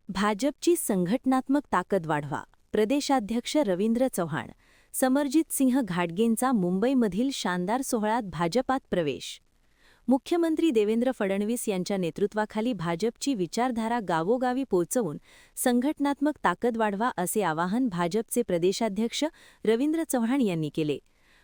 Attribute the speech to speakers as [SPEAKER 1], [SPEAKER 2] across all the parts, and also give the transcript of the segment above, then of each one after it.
[SPEAKER 1] भाजपची संघटनात्मक ताकद वाढवा. प्रदेशाध्यक्ष रवींद्र चव्हाण. समरजित सिंह घाटगेंचा मुंबईमधील शानदार सोहळ्यात भाजपात प्रवेश. मुख्यमंत्री देवेंद्र फडणवीस यांच्या नेतृत्वाखाली भाजपची विचारधारा गावोगावी पोहोचवून संघटनात्मक ताकद वाढवा असे आवाहन भाजपचे प्रदेशाध्यक्ष रवींद्र चव्हाण यांनी केले.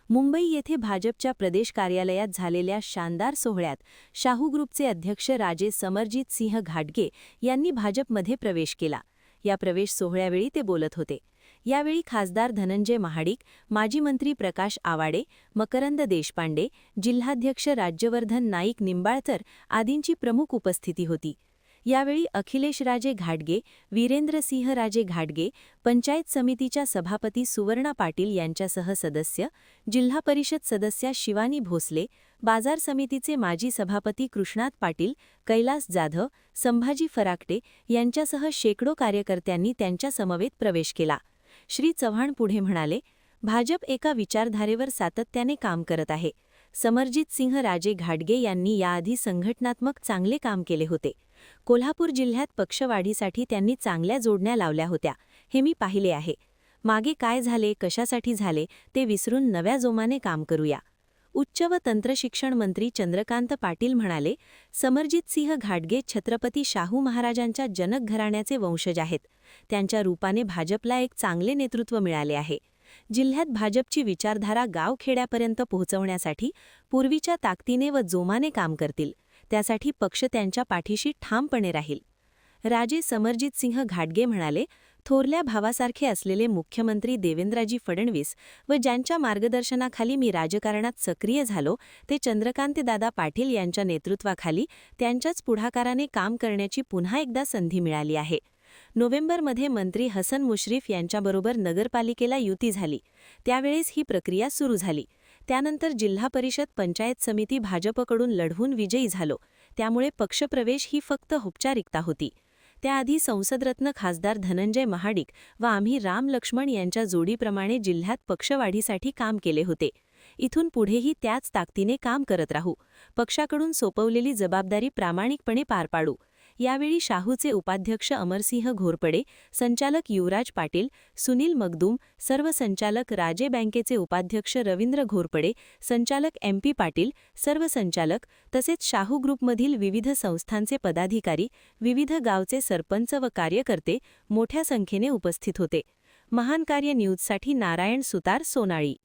[SPEAKER 1] मुंबई येथे भाजपच्या प्रदेश कार्यालयात झालेल्या शानदार सोहळ्यात शाहू ग्रुपचे अध्यक्ष राजे समरजित सिंह घाटगे यांनी भाजपमध्ये प्रवेश केला. या प्रवेश सोहळ्यावेळी ते बोलत होते. यावेळी खासदार धनंजय महाडिक, माजी मंत्री प्रकाश आवाडे, मकरंद देशपांडे, जिल्हाध्यक्ष राज्यवर्धन नाईक निंबाळकर आदींची प्रमुख उपस्थिती होती. यावेळी अखिलेश राजे घाटगे, वीरेंद्र सिंह राजे घाटगे, पंचायत समितीच्या सभापती सुवर्णा पाटील यांच्यासह सदस्य, जिल्हा परिषद सदस्या शिवानी भोसले, बाजार समितीचे माजी सभापती कृष्णात पाटील, कैलास जाधव, संभाजी फराकटे यांच्यासह शेकडो कार्यकर्त्यांनी त्यांच्या समवेत प्रवेश केला. श्री चव्हाण पुढे म्हणाले, भाजप एका विचारधारेवर सातत्याने काम करत आहे. समरजित सिंह राजे घाटगे यांनी याआधी संघटनात्मक चांगले काम केले होते. कोल्हापूर जिल्ह्यात पक्षवाढीसाठी त्यांनी चांगल्या जोडण्या लावल्या होत्या, हे मी पाहिले आहे. मागे काय झाले, कशासाठी झाले ते विसरून नव्या जोमाने काम करूया. उच्च व तंत्रशिक्षण मंत्री चंद्रकांत पाटील म्हणाले, समरजित सिंह घाटगे छत्रपती शाहू महाराजांच्या जनक घराण्याचे वंशज आहेत. त्यांच्या रूपाने भाजपला एक चांगले नेतृत्व मिळाले आहे. जिल्ह्यात भाजपची विचारधारा गावखेड्यापर्यंत पोहोचवण्यासाठी पूर्वीच्या ताकदीने व जोमाने काम करतील. त्यासाठी पक्ष त्यांच्या पाठीशी ठामपणे राहील. राजे समरजित सिंह घाटगे म्हणाले, थोरल्या भावासारखे असलेले मुख्यमंत्री देवेंद्रजी फडणवीस व ज्यांच्या मार्गदर्शनाखाली मी राजकारणात सक्रिय झालो ते चंद्रकांतदादा पाटील यांच्या नेतृत्वाखाली त्यांच्याच पुढाकाराने काम करण्याची पुन्हा एकदा संधी मिळाली आहे. नोव्हेंबरमध्ये मंत्री हसन मुश्रीफ यांच्याबरोबर नगरपालिकेला युती झाली. त्यावेळेस ही प्रक्रिया सुरू झाली. त्यानंतर जिल्हा परिषद पंचायत समिती भाजपकडून लढवून विजयी झालो. त्यामुळे पक्षप्रवेश ही फक्त औपचारिकता होती. त्याआधी संसदरत्न खासदार धनंजय महाडिक व आम्ही राम लक्ष्मण यांच्या जोडीप्रमाणे जिल्ह्यात पक्षवाढीसाठी काम केले होते. इथून पुढेही त्याच ताकदीने काम करत राहू. पक्षाकडून सोपवलेली जबाबदारी प्रामाणिकपणे पार पाडू. यावेळी शाहूचे उपाध्यक्ष अमरसिंह घोरपडे, संचालक युवराज पाटील, सुनील मगदूम, सर्व संचालक, राजे बँकेचे उपाध्यक्ष रवींद्र घोरपडे, संचालक MP पाटील, सर्व संचालक तसेच शाहू ग्रुपमधील विविध संस्थांचे पदाधिकारी, विविध गावचे सरपंच व कार्यकर्ते मोठ्या संख्येने उपस्थित होते. महान कार्य न्यूजसाठी नारायण सुतार, सोनाळी.